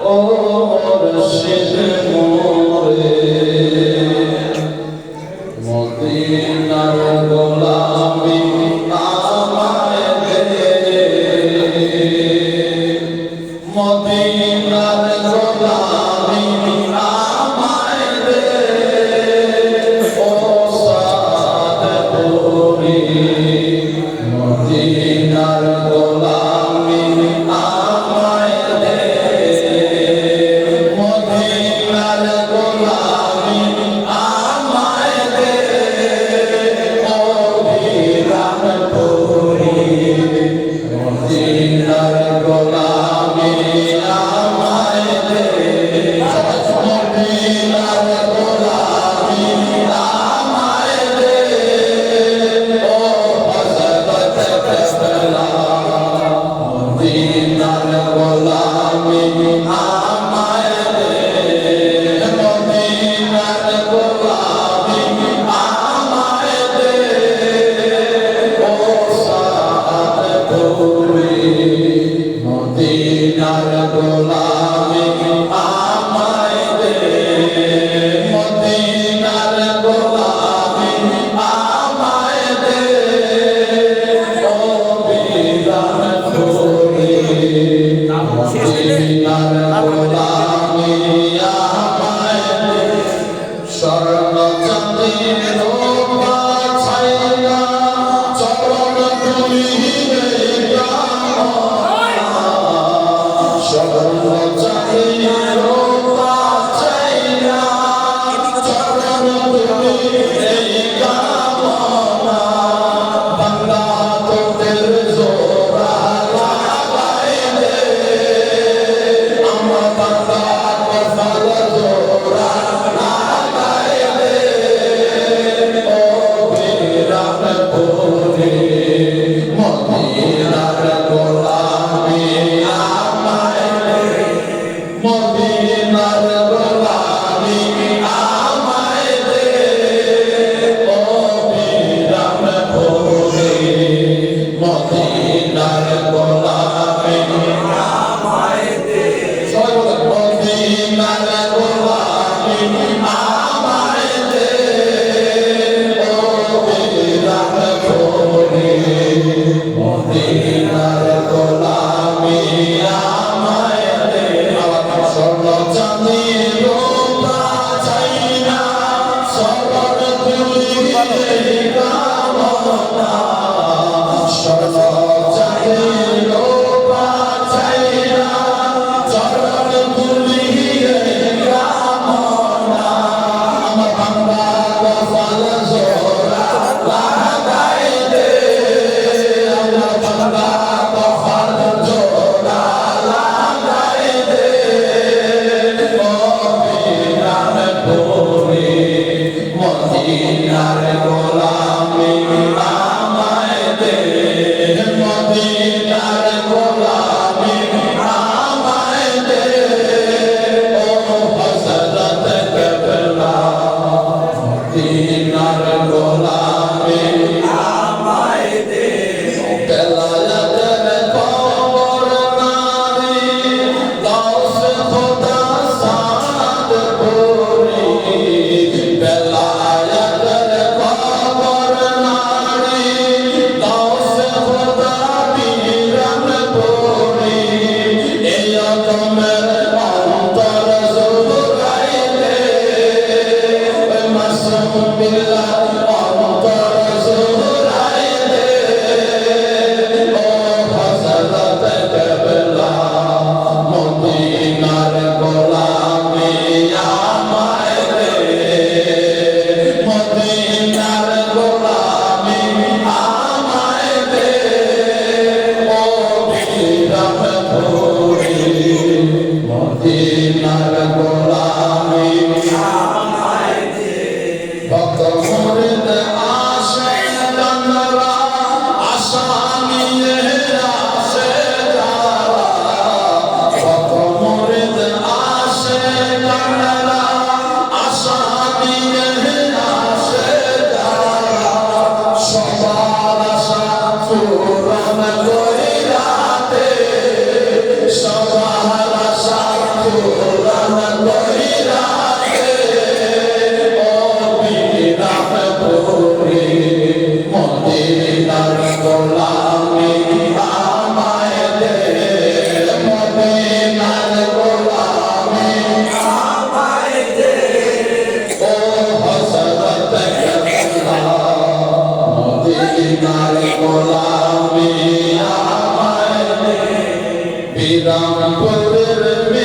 ও মুর্শিদ মোরে মদিনার গোলামি আমায় দে মদিনার গোলামি আমায় দে ও সাদপুরি মদিনার গোলামি আমায় দে মদিনার গোলামি আমায় দে ও বিরামপুরি মদিনার গোলামি আমায় দে মদিনার গোলামি আমায় দে ও হযরত কবলা মদিনার গোলামি আমায় দে মদিনার গোলামি আমায় দে ও সাদপুরি মদিনার গোলামি আমায় দে মদিনার গোলামি আমায় দে ও বিরামপুরি মদিনার গোলামি আমায় দে স্বর্ণ চাঁদের রূপা ছাইয়া চরণ ধুলিয়ে স্বর্ণ চাঁদের রূপা ছাইয়া চরণ ধুলিয়ে কামনা বাংলা তোদের জোড়া লাগাই দে আমার বাংলা কপাল জোড়া লাগাই দে ও বিরামপুরি মদিনার গোলামি আমায় দে মদিনার গোলামি আমায় দে ও বিরামপুরি মদিনার গোলামি আমায় দে সবাই বলেন মদিনার গোলামি আমায় দে ও বিরামপুরি মদিনার গোলামি আমায় দে স্বর্ণ চাঁদের রূপা ছাইয়া চরণ ধুলিয়ে কামনা স্বর্ণ চাঁদের রূপা ছাইয়া চরণ ধুলিয়ে কামনা আমার বাংলা কপাল জোড়া লাগাই দে আমার বাংলা কপাল জোড়া লাগাই দে ও বিরামপুরি মদিনার গোলামি আমায় দে মদিনার গোলামি আমায় দে ও হযরত কবলা মদিনার গোলামি আমায় দে বেলায়েতের কবর নারী গাউস খোদা সাদপুরি বেলায়েতের কবর নারী গাউস খোদা বিরামপুরি এই রকমের অন্তর জুড়াইলে মাসুম বিল্লাহ অন্তর জুড়াইলে ও হযরত কবলা মদিনার গোলামি আমায় দে মদিনার গোলামি আমায় দে ও বিরামপুরি মদিনার গোলামি আমায় দে ভক্ত মুরিদ আশিক বান্দরা আশা নিয়ে আসে যারা ভক্ত মুরিদ আশিক বান্দরা আশা নিয়ে আসে যারা সবার আশা পূরণ কইরাতে সবার আশা রামপুরের